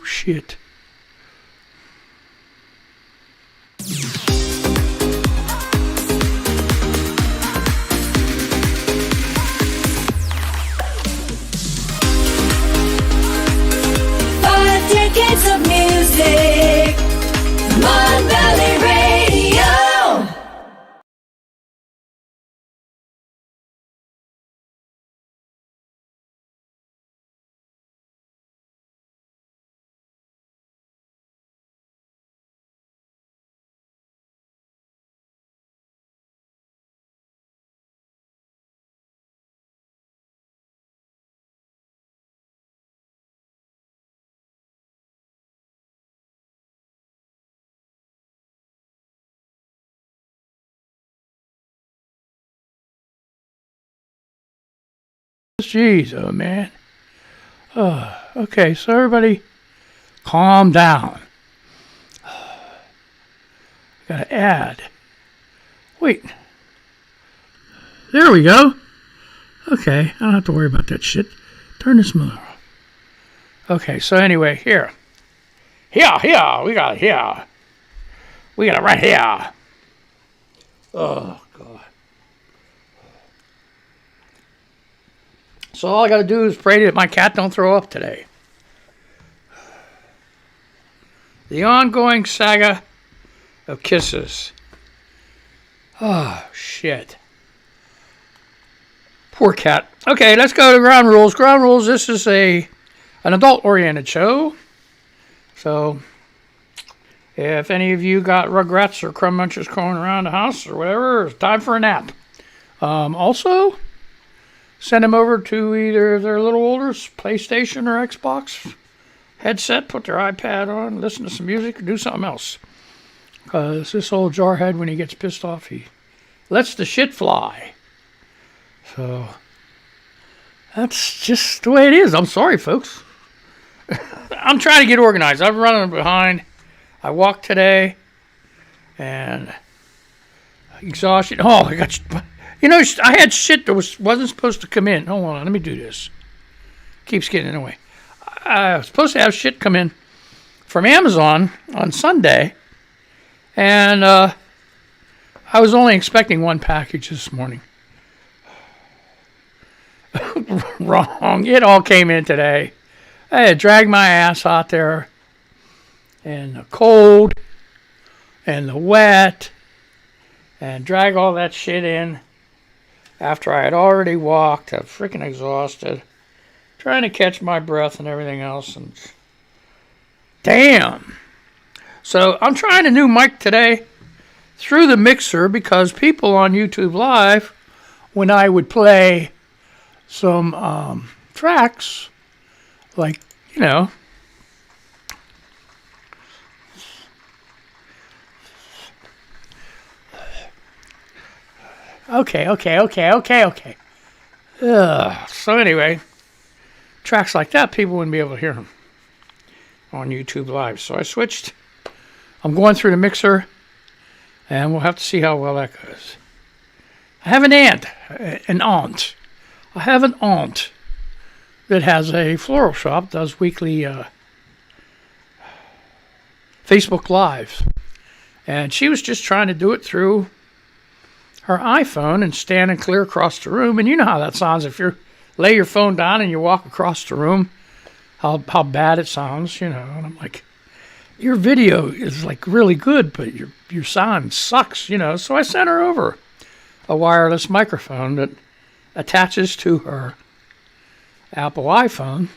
shit. Decades of music, Mon Valley Radio. Jeez, oh man. Okay, so everybody calm down. Gotta add. Wait. There we go. Okay, I don't have to worry about that shit. Turn this mother off. Okay, so anyway, here. Here, we got it here. We got it right here. Oh, God. So all I got to do is pray that my cat don't throw up today. The ongoing saga of kisses. Oh, shit. Poor cat. Okay, let's go to ground rules. Ground rules, this is an adult-oriented show. So, if any of you got Rugrats or Crumb Munchers crawling around the house or whatever, it's time for a nap. Also, send them over to either their little older PlayStation or Xbox headset, put their iPad on, listen to some music, or do something else. Because this old jarhead, when he gets pissed off, he lets the shit fly. So, that's just the way it is. I'm sorry, folks. I'm trying to get organized. I'm running behind. I walked today, and exhaustion. Oh, I got... You know, I had shit that wasn't supposed to come in. Hold on, let me do this. Keeps getting in the way. I was supposed to have shit come in from Amazon on Sunday, and I was only expecting one package this morning. Wrong. It all came in today. I had to drag my ass out there in the cold and the wet and drag all that shit in. After I had already walked, I'm freaking exhausted, trying to catch my breath and everything else, and damn. So I'm trying a new mic today through the mixer because people on YouTube Live, when I would play some tracks, like, you know, Okay. So anyway, tracks like that, people wouldn't be able to hear them on YouTube Live. So I switched. I'm going through the mixer, and we'll have to see how well that goes. I have an aunt. I have an aunt that has a floral shop, does weekly Facebook Lives. And she was just trying to do it through her iPhone and standing clear across the room. And you know how that sounds if you lay your phone down and you walk across the room, how bad it sounds, you know. And I'm like, your video is like really good, but your sound sucks, you know. So I sent her over a wireless microphone that attaches to her Apple iPhone.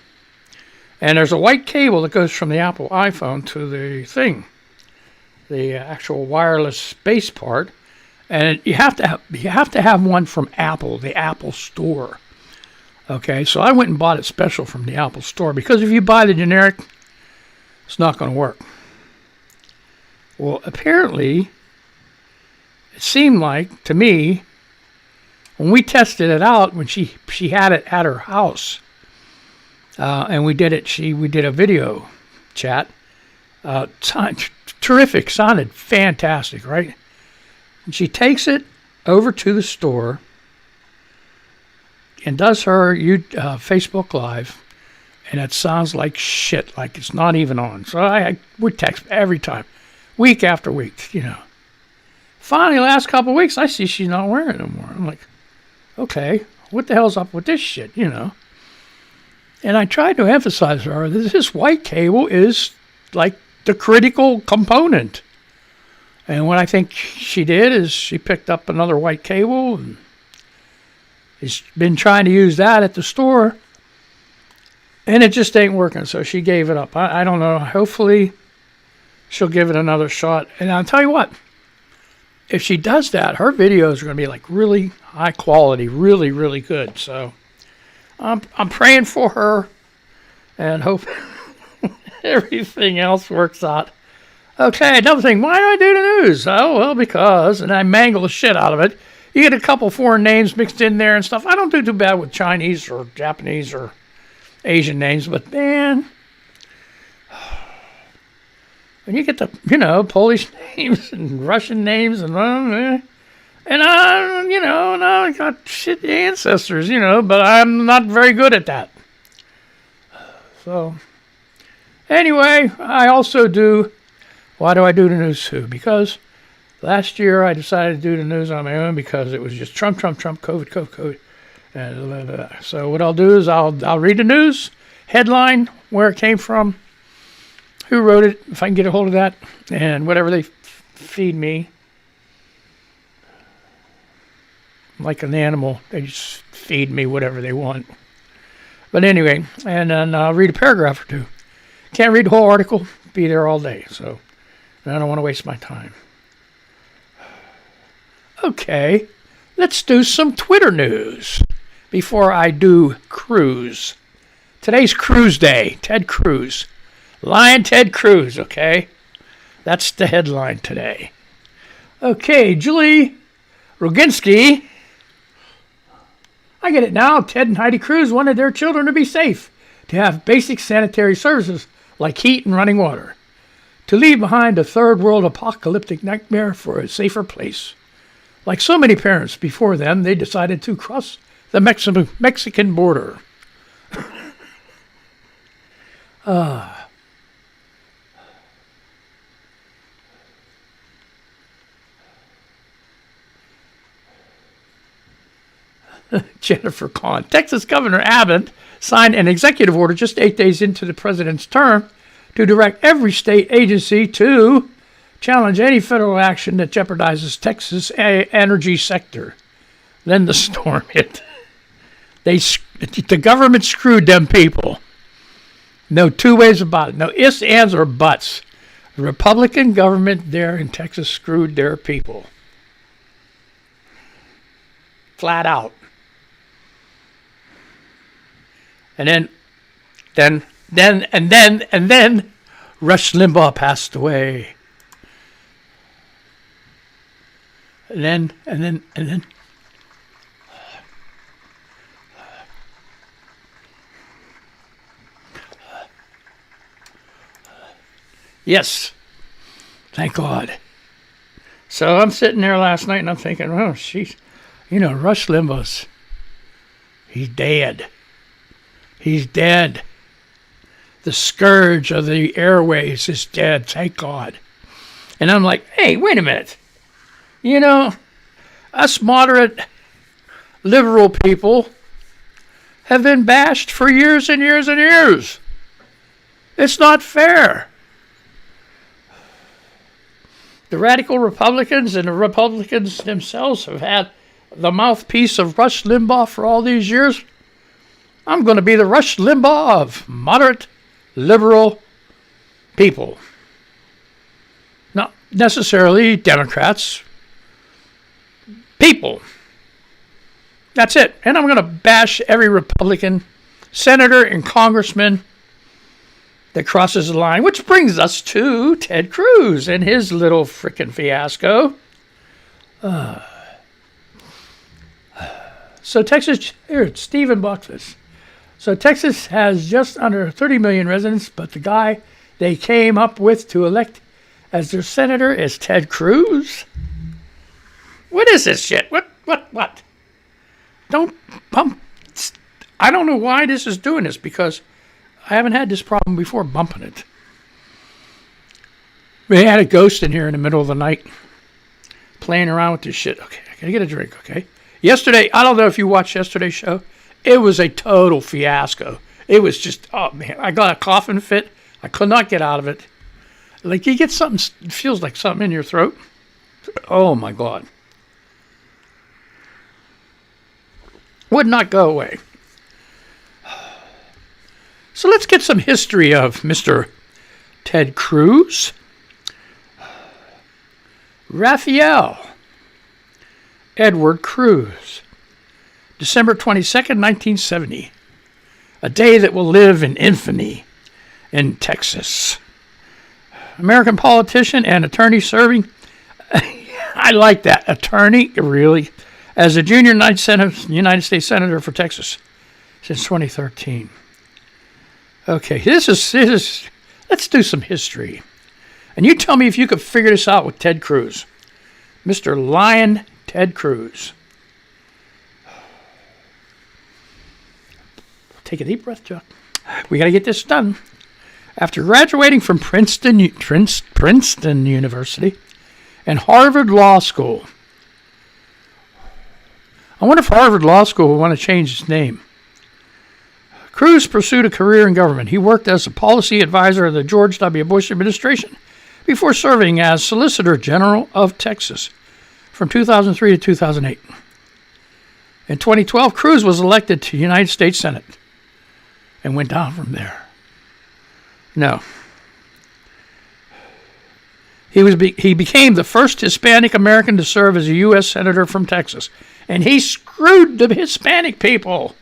And there's a white cable that goes from the Apple iPhone to the thing, the actual wireless base part. And you have to have one from Apple, the Apple Store. Okay, so I went and bought it special from the Apple Store because if you buy the generic, it's not going to work. Well, apparently, it seemed like to me when we tested it out when she had it at her house, and we did a video chat. Terrific, sounded fantastic, right? And she takes it over to the store and does her Facebook Live and it sounds like shit, like it's not even on. So I would text every time, week after week, Finally, last couple of weeks, I see she's not wearing it anymore. I'm like, okay, what the hell's up with this shit, And I tried to emphasize to her that this white cable is like the critical component. And what I think she did is she picked up another white cable and has been trying to use that at the store. And it just ain't working, so she gave it up. I don't know. Hopefully, she'll give it another shot. And I'll tell you what, if she does that, her videos are going to be like really high quality, really, really good. So I'm praying for her and hope everything else works out. Okay, another thing. Why do I do the news? Oh, well, because, and I mangle the shit out of it. You get a couple foreign names mixed in there and stuff. I don't do too bad with Chinese or Japanese or Asian names, but man, when you get the, Polish names and Russian names and I got shit ancestors, but I'm not very good at that. So, anyway, I also do, why do I do the news too? Because last year I decided to do the news on my own because it was just Trump, COVID. And so what I'll do is I'll read the news, headline, where it came from, who wrote it, if I can get a hold of that, and whatever they feed me. Like an animal, they just feed me whatever they want. But anyway, and then I'll read a paragraph or two. Can't read the whole article, be there all day, so I don't want to waste my time. Okay, let's do some Twitter news before I do Cruz. Today's Cruz Day, Ted Cruz. Lion Ted Cruz, okay? That's the headline today. Okay, Julie Roginski. I get it now. Ted and Heidi Cruz wanted their children to be safe, to have basic sanitary services like heat and running water, to leave behind a third world apocalyptic nightmare for a safer place. Like so many parents before them, they decided to cross the Mexican border. Jennifer Kahn. Texas Governor Abbott signed an executive order just 8 days into the president's term to direct every state agency to challenge any federal action that jeopardizes Texas' energy sector. Then the storm hit. The government screwed them people. No two ways about it. No ifs, ands, or buts. The Republican government there in Texas screwed their people. Flat out. And then Rush Limbaugh passed away. And then. Yes. Thank God. So I'm sitting there last night and I'm thinking, oh, sheesh. Rush Limbaugh's, he's dead. He's dead. The scourge of the airways is dead, thank God. And I'm like, hey, wait a minute. Us moderate, liberal people have been bashed for years and years and years. It's not fair. The radical Republicans and the Republicans themselves have had the mouthpiece of Rush Limbaugh for all these years. I'm going to be the Rush Limbaugh of moderate, liberal people. Not necessarily Democrats. People. That's it. And I'm going to bash every Republican senator and congressman that crosses the line, which brings us to Ted Cruz and his little frickin' fiasco. So Texas, here, Stephen Buckfast. So Texas has just under 30 million residents, but the guy they came up with to elect as their senator is Ted Cruz. What is this shit? What? I don't know why this is doing this, because I haven't had this problem before bumping it. We had a ghost in here in the middle of the night playing around with this shit. Okay, I gotta get a drink, okay? Yesterday, I don't know if you watched yesterday's show. It was a total fiasco. It was just, oh man, I got a coughing fit. I could not get out of it. Like you get something, it feels like something in your throat. Oh my God. Would not go away. So let's get some history of Mr. Ted Cruz. Raphael Edward Cruz, December 22nd, 1970. A day that will live in infamy in Texas. American politician and attorney serving, I like that, attorney, really, as a junior United States Senator for Texas since 2013. Okay, this is, let's do some history. And you tell me if you could figure this out with Ted Cruz. Mr. Lion Ted Cruz. Take a deep breath, Chuck. We got to get this done. After graduating from Princeton University and Harvard Law School. I wonder if Harvard Law School will want to change its name. Cruz pursued a career in government. He worked as a policy advisor of the George W. Bush administration before serving as Solicitor General of Texas from 2003 to 2008. In 2012, Cruz was elected to the United States Senate and went down from there. No. He became the first Hispanic American to serve as a U.S. Senator from Texas. And he screwed the Hispanic people.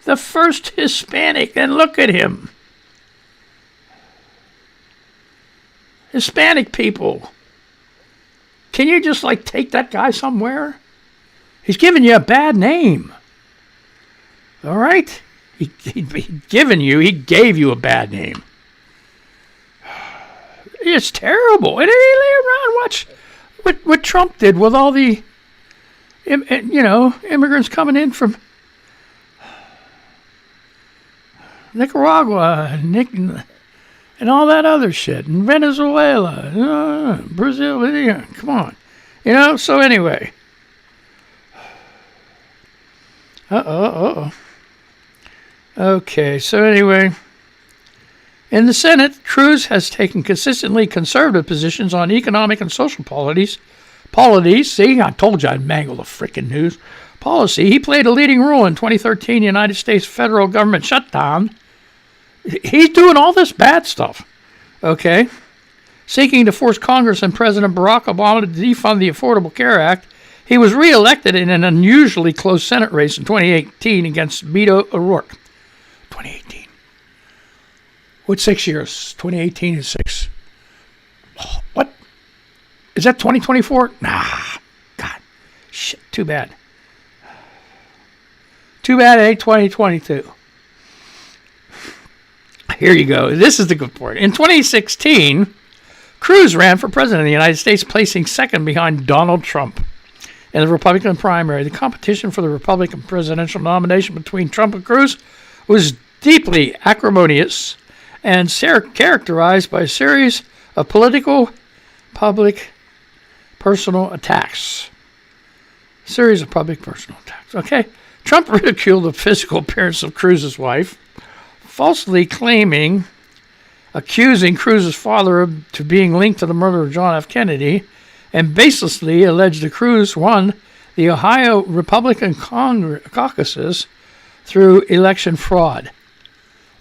The first Hispanic, and look at him. Hispanic people. Can you just take that guy somewhere? He's giving you a bad name. All right? He gave you a bad name. It's terrible. And he lay around, watch what Trump did with all the, immigrants coming in from Nicaragua and all that other shit, and Venezuela, Brazil, come on. So anyway. Okay, so anyway. In the Senate, Cruz has taken consistently conservative positions on economic and social policies. See, I told you I'd mangle the frickin' news. Policy. He played a leading role in 2013 United States federal government shutdown. He's doing all this bad stuff. Okay? Seeking to force Congress and President Barack Obama to defund the Affordable Care Act, he was reelected in an unusually close Senate race in 2018 against Beto O'Rourke. 2018. What's 6 years? 2018 is 6. Oh, what? Is that 2024? Nah. God. Shit. Too bad. Too bad it ain't 2022. Here you go. This is the good part. In 2016, Cruz ran for president of the United States, placing second behind Donald Trump. In the Republican primary, the competition for the Republican presidential nomination between Trump and Cruz was deeply acrimonious and characterized by a series of political, public, personal attacks. Okay? Trump ridiculed the physical appearance of Cruz's wife, falsely accusing Cruz's father to being linked to the murder of John F. Kennedy, and baselessly alleged that Cruz won the Ohio Republican caucuses through election fraud.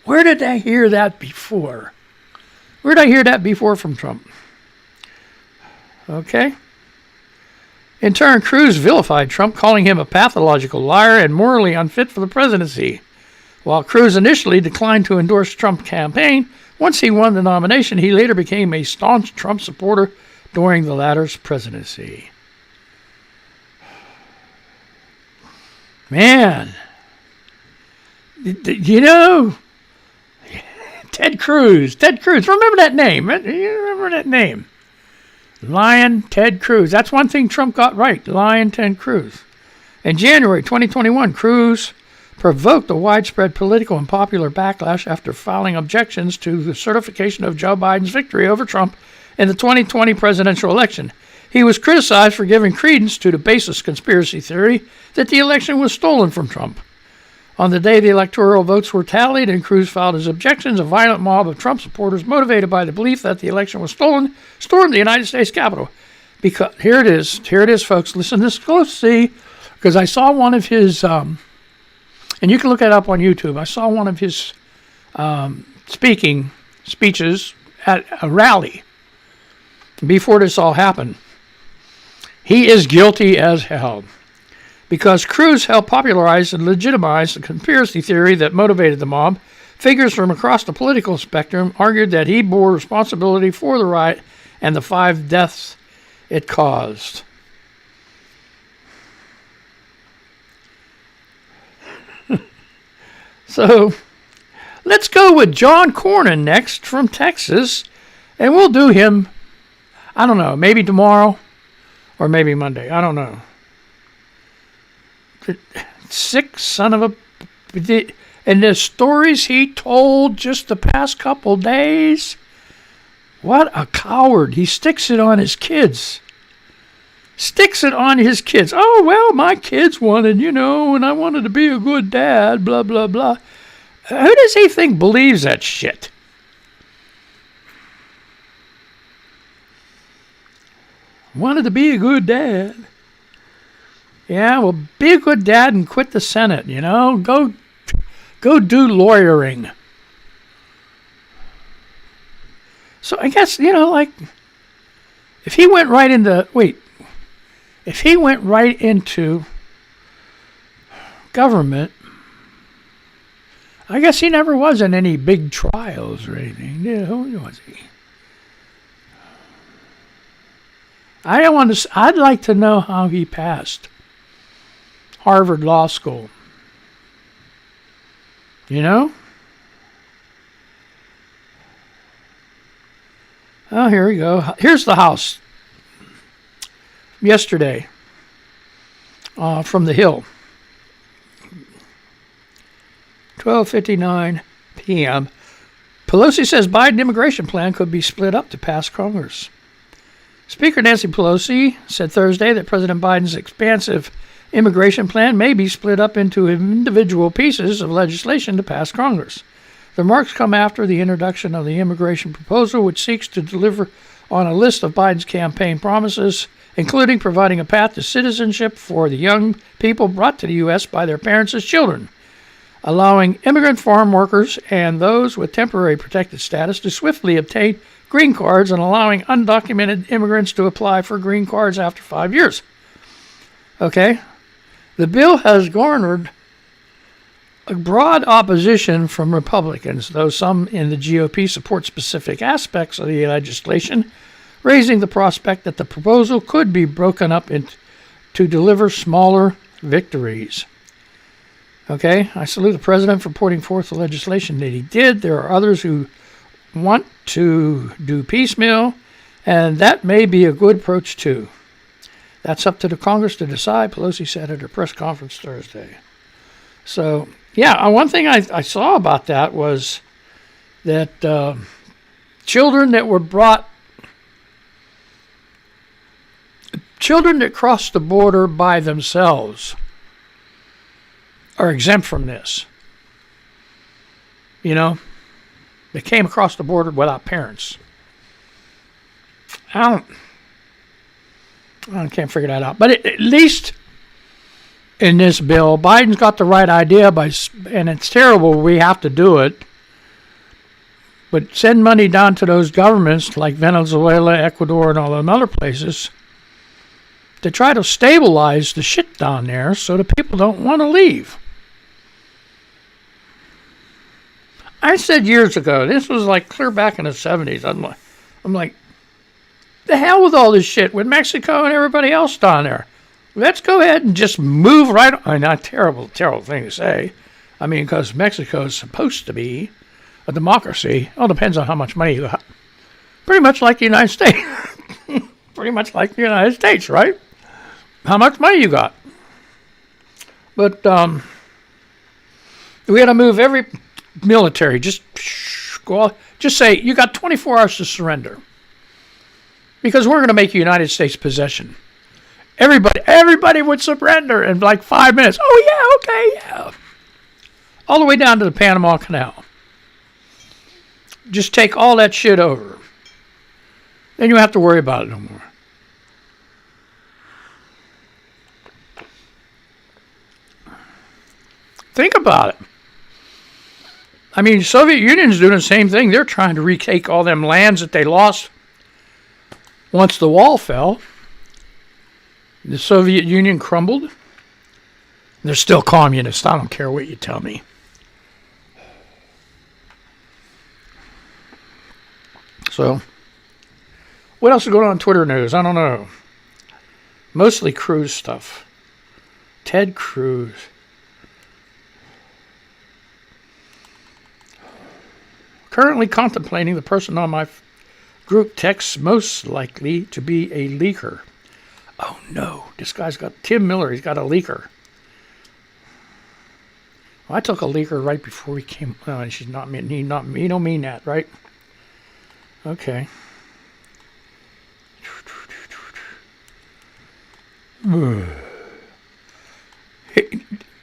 Where did I hear that before? Where did I hear that before from Trump? Okay. In turn, Cruz vilified Trump, calling him a pathological liar and morally unfit for the presidency. While Cruz initially declined to endorse Trump's campaign, once he won the nomination, he later became a staunch Trump supporter during the latter's presidency. Man. Ted Cruz. Remember that name. You remember that name. Lion Ted Cruz. That's one thing Trump got right. Lion Ted Cruz. In January 2021, Cruz provoked a widespread political and popular backlash after filing objections to the certification of Joe Biden's victory over Trump in the 2020 presidential election. He was criticized for giving credence to the baseless conspiracy theory that the election was stolen from Trump. On the day the electoral votes were tallied and Cruz filed his objections, a violent mob of Trump supporters, motivated by the belief that the election was stolen, stormed the United States Capitol. Because here it is, folks. Listen to this closely, because I saw one of his, and you can look it up on YouTube. I saw one of his speeches at a rally before this all happened. He is guilty as hell, because Cruz helped popularize and legitimize the conspiracy theory that motivated the mob. Figures from across the political spectrum argued that he bore responsibility for the riot and the 5 deaths it caused. So, let's go with John Cornyn next from Texas, and we'll do him, I don't know, maybe tomorrow or maybe Monday. I don't know. The sick son of a... And the stories he told just the past couple days, what a coward. He sticks it on his kids. Oh, well, my kids wanted, and I wanted to be a good dad, blah, blah, blah. Who does he think believes that shit? Wanted to be a good dad. Yeah, well, be a good dad and quit the Senate, Go do lawyering. So I guess, if he went right into government, I guess he never was in any big trials or anything. Who was he? I'd like to know how he passed Harvard Law School. Oh, here we go. Here's the House. Yesterday, from the Hill. 12:59 p.m. Pelosi says Biden immigration plan could be split up to pass Congress. Speaker Nancy Pelosi said Thursday that President Biden's expansive immigration plan may be split up into individual pieces of legislation to pass Congress. The remarks come after the introduction of the immigration proposal, which seeks to deliver on a list of Biden's campaign promises, including providing a path to citizenship for the young people brought to the U.S. by their parents as children, allowing immigrant farm workers and those with temporary protected status to swiftly obtain green cards, and allowing undocumented immigrants to apply for green cards after 5 years. Okay? The bill has garnered a broad opposition from Republicans, though some in the GOP support specific aspects of the legislation, raising the prospect that the proposal could be broken up to deliver smaller victories. Okay, I salute the president for putting forth the legislation that he did. There are others who want to do piecemeal, and that may be a good approach too. That's up to the Congress to decide, Pelosi said at her press conference Thursday. So, yeah, one thing I saw about that was that children that crossed the border by themselves are exempt from this. They came across the border without parents. I can't figure that out. But at least in this bill, Biden's got the right idea, and it's terrible we have to do it, but send money down to those governments like Venezuela, Ecuador, and all them other places to try to stabilize the shit down there so the people don't want to leave. I said years ago, this was like clear back in the 70s, I'm like, the hell with all this shit with Mexico and everybody else down there. Let's go ahead and just move right on. I mean, not a terrible thing to say. I mean, because Mexico is supposed to be a democracy. It all depends on how much money you got. Pretty much like the United States. Pretty much like the United States, right? How much money you got. But, We got to move every military. Just go. Just say you got 24 hours to surrender, because we're going to make a United States possession. Everybody would surrender in like 5 minutes. Oh yeah, okay, yeah. All the way down to the Panama Canal. Just take all that shit over. Then you don't have to worry about it no more. Think about it. I mean, Soviet Union's doing the same thing. They're trying to retake all them lands that they lost once the wall fell. The Soviet Union crumbled. They're still communists. I don't care what you tell me. So, what else is going on Twitter news? I don't know. Mostly Cruz stuff. Ted Cruz. Currently contemplating the person on my group text most likely to be a leaker. Oh no, this guy's got Tim Miller. He's got a leaker. Well, I took a leaker right before we came. No, she's not me. Not me. You don't mean that, right? Okay.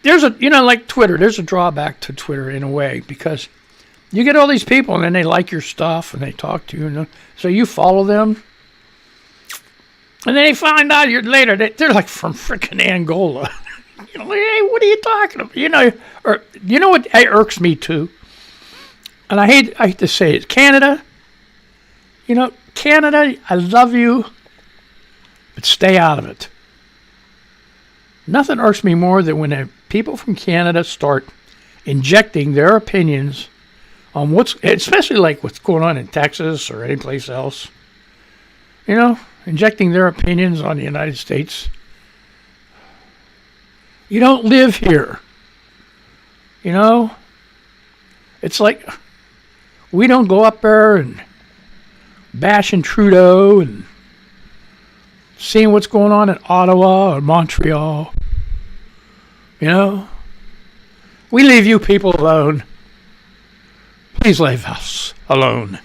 There's a, like Twitter. There's a drawback to Twitter in a way, because you get all these people and then they like your stuff and they talk to you, so you follow them. And then they find out years later that they're like from freaking Angola. Hey, what are you talking about? Or you know what irks me too? And I hate to say it, Canada. Canada, I love you, but stay out of it. Nothing irks me more than when people from Canada start injecting their opinions on especially like what's going on in Texas or anyplace else. Injecting their opinions on the United States. You don't live here. It's like we don't go up there and bashing Trudeau and seeing what's going on in Ottawa or Montreal. We leave you people alone. Please leave us alone.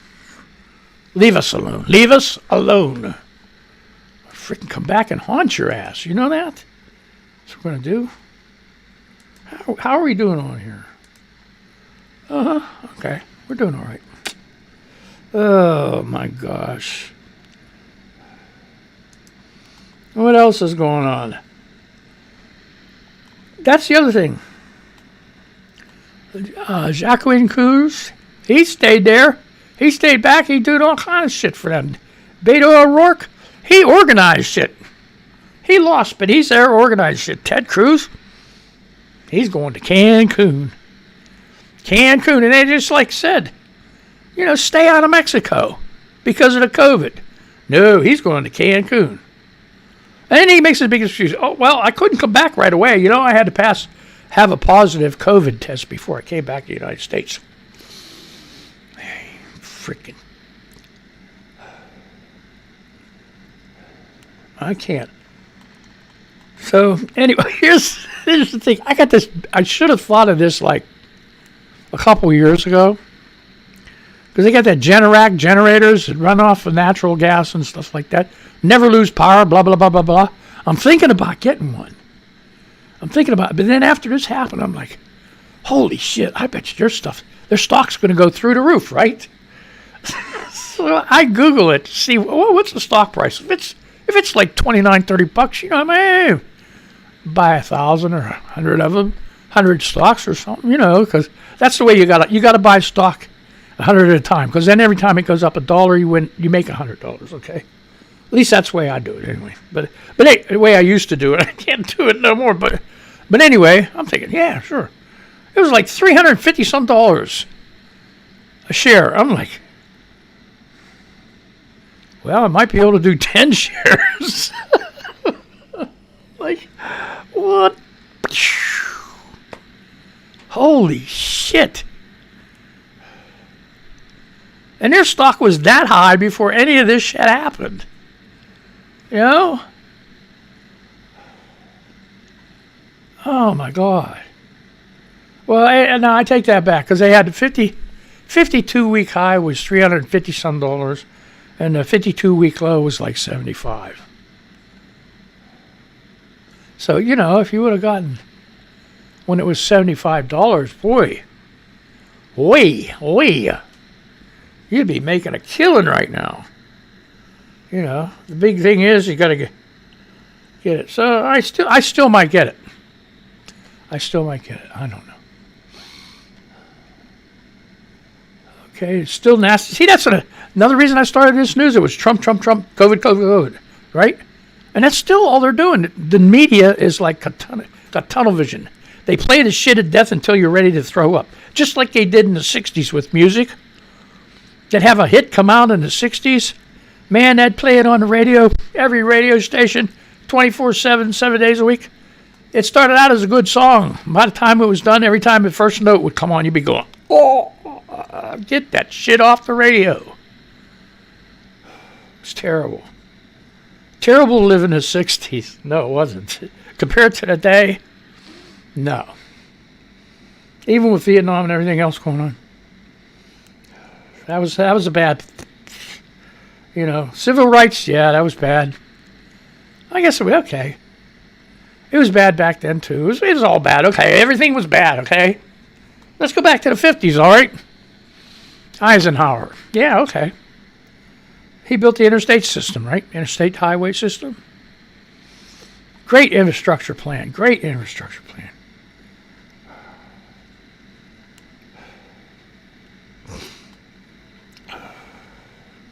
Leave us alone. Leave us alone. Freaking come back and haunt your ass. You know that? That's what we're going to do. How are we doing on here? Okay. We're doing all right. Oh, my gosh. What else is going on? That's the other thing. Jacqueline Cruz, he stayed there. He stayed back. He did all kinds of shit for them. Beto O'Rourke, he organized shit. He lost, but he's there organized shit. Ted Cruz, he's going to Cancun. And they just said, stay out of Mexico because of the COVID. No, he's going to Cancun. And then he makes his big excuse. Oh, well, I couldn't come back right away. I had to have a positive COVID test before I came back to the United States. Freaking. I can't. So, anyway, here's the thing. I got this. I should have thought of this like a couple years ago. Because they got that Generac generators that run off of natural gas and stuff like that. Never lose power, blah, blah, blah, blah, blah. I'm thinking about getting one. But then after this happened, I'm like, holy shit, I bet you their stock's going to go through the roof, right? So I Google it to see, what's the stock price? If it's like $29-30, I buy 1,000 or 100 of them, 100 stocks or something, because that's the way you got to buy stock 100 at a time, because then every time it goes up $1, you make $100, okay? At least that's the way I do it anyway. But hey, the way I used to do it, I can't do it no more. But anyway, I'm thinking, yeah, sure. It was like $350 a share. I'm like, well, I might be able to do 10 shares. Like, what? Holy shit. And their stock was that high before any of this shit happened. Oh my God. Well, no, I take that back because they had the 52-week high was $350 some, and the 52-week low was like 75. So, if you would have gotten when it was $75, boy, you'd be making a killing right now. The big thing is you got to get it. So I still might get it. I don't know. Okay, it's still nasty. See, that's another reason I started this news. It was Trump, COVID, right? And that's still all they're doing. The media is like got tunnel vision. They play the shit to death until you're ready to throw up. Just like they did in the 60s with music. They'd have a hit come out in the 60s. Man, they'd play it on the radio, every radio station, 24/7, 7 days a week. It started out as a good song. By the time it was done, every time the first note would come on, you'd be going, oh, get that shit off the radio. It's terrible. Terrible to live in the 60s. No, it wasn't. Compared to today, no. Even with Vietnam and everything else going on. That was a bad, civil rights, yeah, that was bad. I guess it was okay. It was bad back then, too. It was all bad, okay? Everything was bad, okay? Let's go back to the 50s, all right? Eisenhower. Yeah, okay. He built the interstate system, right? Interstate highway system. Great infrastructure plan.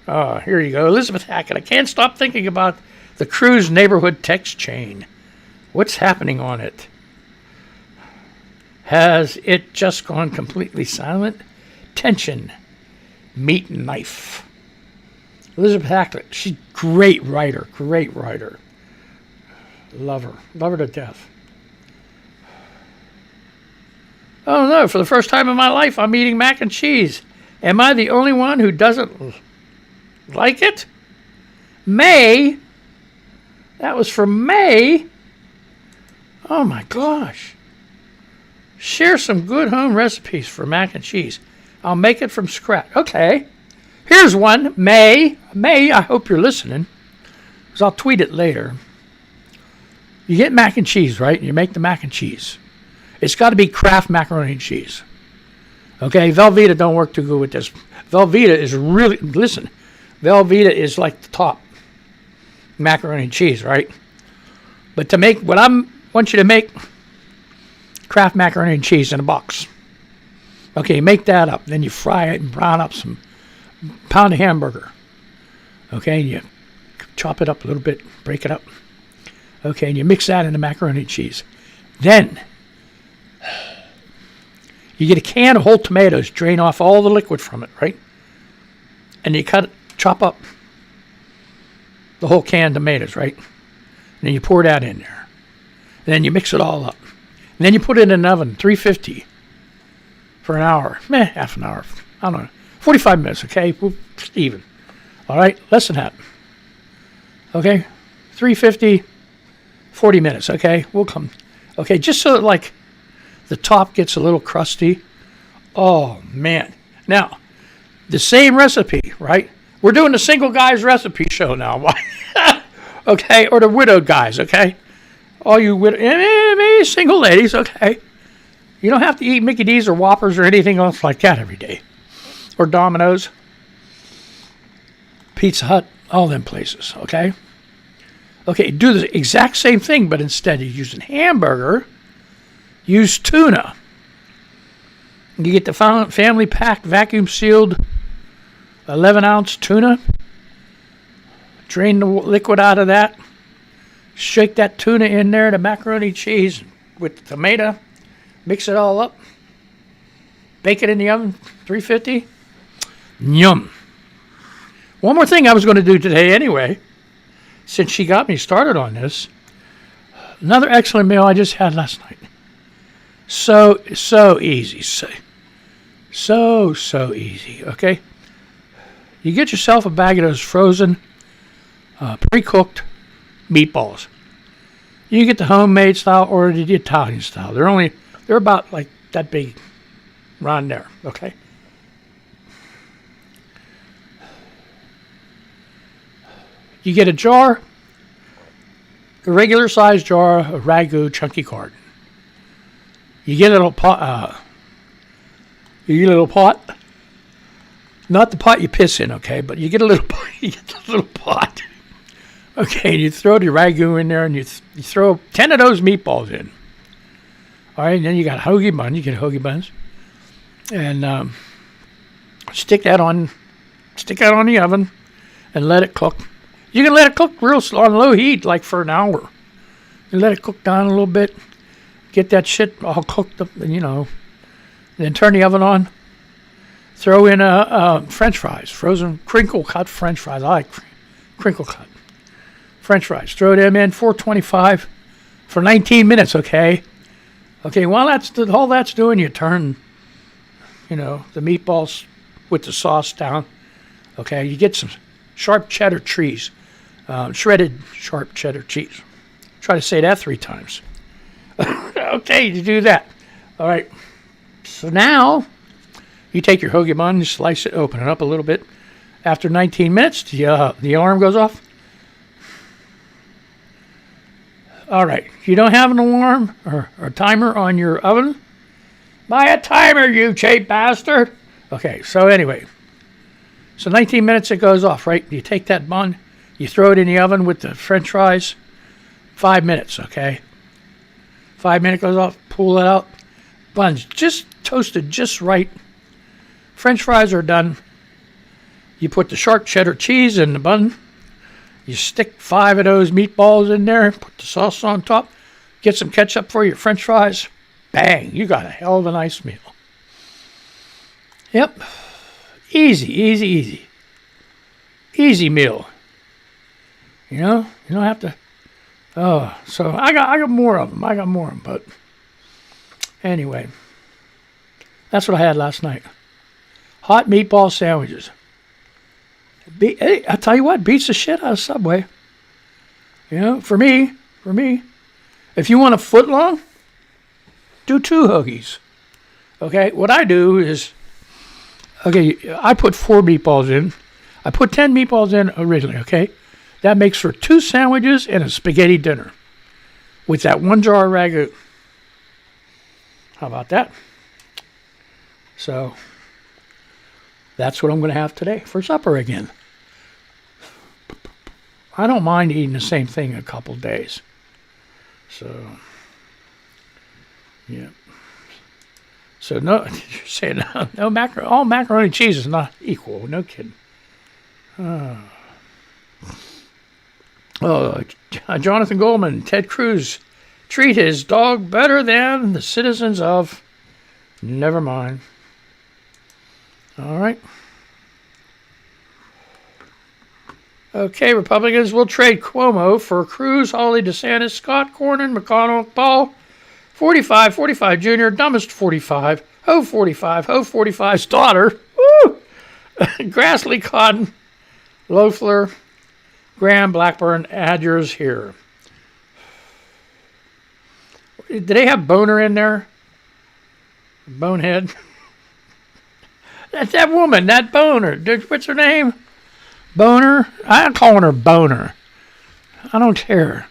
Oh, here you go. Elizabeth Hackett. I can't stop thinking about the Cruise neighborhood text chain. What's happening on it? Has it just gone completely silent? Tension. Meat and knife. Elizabeth Hackett. She's a great writer. Love her to death. Oh no, for the first time in my life, I'm eating mac and cheese. Am I the only one who doesn't like it? May? That was for May? Oh my gosh. Share some good home recipes for mac and cheese. I'll make it from scratch. Okay. Here's one. May, I hope you're listening, because I'll tweet it later. You get mac and cheese, right? You make the mac and cheese. It's got to be Kraft macaroni and cheese. Okay? Velveeta don't work too good with this. Velveeta is really, listen, Velveeta is like the top macaroni and cheese, right? But to make, what I want you to make, Kraft macaroni and cheese in a box. Okay, make that up. Then you fry it and brown up some pound of hamburger. Okay, and you chop it up a little bit, break it up. Okay, and you mix that into macaroni and cheese. Then you get a can of whole tomatoes, drain off all the liquid from it, right? And you chop up the whole can of tomatoes, right? And then you pour that in there. And then you mix it all up. And then you put it in an oven, 350, for an hour. Half an hour. I don't know. 45 minutes, okay? Even. All right? Less than that. Okay? 350, 40 minutes, okay? We'll come. Okay, just so that, like, the top gets a little crusty. Oh, man. Now, the same recipe, right? We're doing the single guys recipe show now. Okay? Or the widowed guys, okay? All you maybe single ladies, okay? You don't have to eat Mickey D's or Whoppers or anything else like that every day. Or Domino's, Pizza Hut, all them places, okay? Okay, do the exact same thing, but instead of using hamburger, use tuna. You get the family pack, vacuum sealed, 11-ounce tuna. Drain the liquid out of that. Shake that tuna in there, the macaroni cheese with the tomato. Mix it all up. Bake it in the oven, 350. Yum. One more thing I was going to do today anyway, since she got me started on this. Another excellent meal I just had last night. So easy. So easy, okay? You get yourself a bag of those frozen, pre-cooked meatballs. You get the homemade style or the Italian style. They're about like that big round there, okay? You get a jar, a regular size jar of Ragu chunky carton. You get a little pot. Not the pot you piss in, okay? But you get a little pot. You get the little pot. Okay, you throw the Ragu in there, and you throw 10 of those meatballs in. All right, and then you got hoagie bun. You get hoagie buns, and stick that on the oven, and let it cook. You can let it cook real slow on low heat, like for an hour. You let it cook down a little bit. Get that shit all cooked up, and then turn the oven on. Throw in French fries, frozen crinkle cut French fries. I like crinkle cut French fries. Throw them in 425 for 19 minutes. Okay. While all that's doing, you turn, the meatballs with the sauce down. Okay. You get some sharp cheddar cheese, shredded sharp cheddar cheese. Try to say that 3 times. Okay, you do that. All right. So now you take your hoagie bun, you slice it, open it up a little bit. After 19 minutes, the alarm goes off. All right. You don't have an alarm or timer on your oven? Buy a timer, you cheap bastard. Okay, so anyway. So 19 minutes it goes off, right? You take that bun, you throw it in the oven with the French fries. 5 minutes, okay? 5 minutes goes off, pull it out. Bun's just toasted just right. French fries are done. You put the sharp cheddar cheese in the bun. You stick 5 of those meatballs in there, put the sauce on top, get some ketchup for your French fries. Bang, you got a hell of a nice meal. Yep. Easy. Easy meal. You don't have to. Oh, so I got more of them. But anyway, that's what I had last night. Hot meatball sandwiches. Hey, I tell you what, beats the shit out of Subway. For me, if you want a foot long, do 2 hoagies. Okay, what I do is, I put 4 meatballs in. I put 10 meatballs in originally, okay? That makes for 2 sandwiches and a spaghetti dinner with that 1 jar of Ragu. How about that? So that's what I'm going to have today for supper again. I don't mind eating the same thing a couple days. So, yeah. So no, you're saying no macaroni. All macaroni and cheese is not equal. No kidding. Jonathan Goldman, Ted Cruz treat his dog better than the citizens of. Never mind. All right. Okay, Republicans will trade Cuomo for Cruz, Hawley, DeSantis, Scott, Cornyn, McConnell, Paul, 45 Jr., dumbest 45, Ho 45's daughter, woo! Grassley, Cotton, Loeffler, Graham, Blackburn, Adgers here. Did they have Boner in there? Bonehead? That's that woman, that Boner. What's her name? Boner? I'm calling her Boner. I don't care.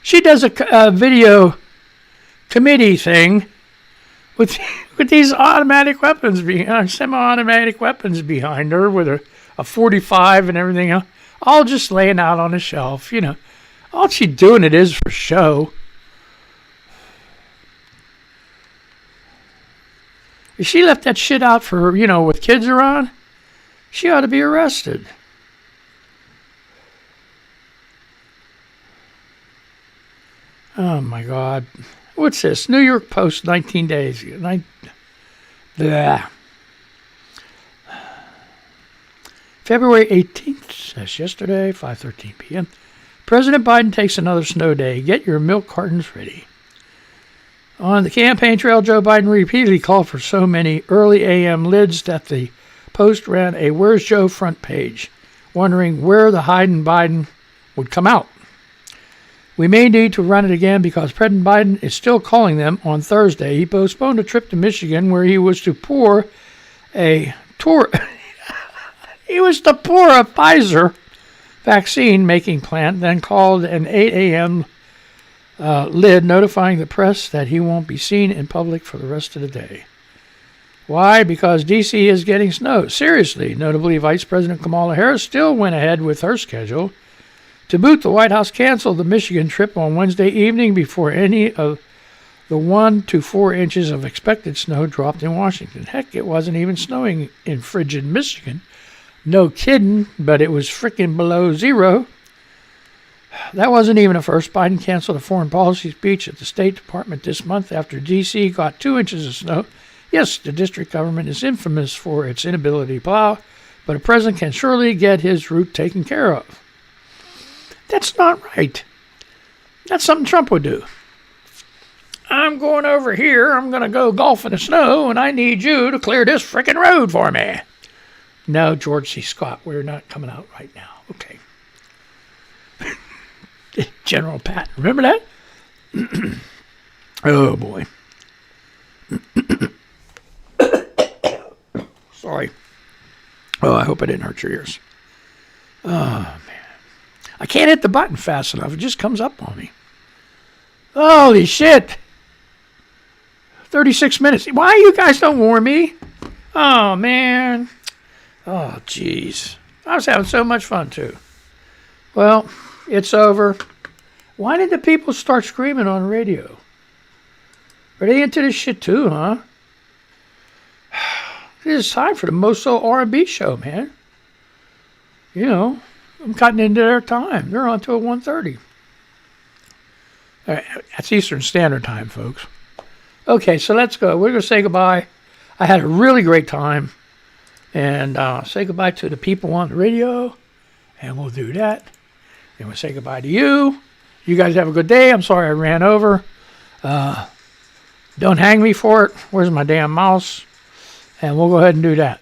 She does a video committee thing with these automatic weapons, semi-automatic weapons behind her with a 45 and everything else. All just laying out on a shelf, All she doing it is for show. If she left that shit out for, with kids around, she ought to be arrested. Oh, my God. What's this? New York Post, 19 days. February 18th, that's yesterday, 5:13 p.m. President Biden takes another snow day. Get your milk cartons ready. On the campaign trail, Joe Biden repeatedly called for so many early AM lids that the Post ran a Where's Joe front page, wondering where the hiding Biden would come out. We may need to run it again because President Biden is still calling them on Thursday. He postponed a trip to Michigan where he was to pour a Pfizer vaccine making plant, then called an 8 a.m. Lid notifying the press that he won't be seen in public for the rest of the day. Why? Because D.C. is getting snow. Seriously. Notably, Vice President Kamala Harris still went ahead with her schedule. To boot, the White House canceled the Michigan trip on Wednesday evening before any of the 1 to 4 inches of expected snow dropped in Washington. Heck, it wasn't even snowing in frigid Michigan. No kidding, but it was frickin' below zero. That wasn't even a first. Biden canceled a foreign policy speech at the State Department this month after D.C. got 2 inches of snow. Yes, the district government is infamous for its inability to plow, but a president can surely get his route taken care of. That's not right. That's something Trump would do. I'm going over here, I'm going to go golf in the snow, and I need you to clear this frickin' road for me. No, George C. Scott, we're not coming out right now. Okay. General Patton, remember that? Oh, boy. Sorry. Oh, I hope I didn't hurt your ears. Oh, man. I can't hit the button fast enough. It just comes up on me. Holy shit. 36 minutes. Why you guys don't warn me? Oh, man. Oh, jeez. I was having so much fun, too. Well, it's over. Why did the people start screaming on the radio? Are they into this shit, too, huh? It is time for the Moso R&B show, man. You know, I'm cutting into their time. They're on till 1:30. All right, that's Eastern Standard Time, folks. Okay, so let's go. We're going to say goodbye. I had a really great time. And say goodbye to the people on the radio. And we'll do that. And we'll say goodbye to you. You guys have a good day. I'm sorry I ran over. Don't hang me for it. Where's my damn mouse? And we'll go ahead and do that.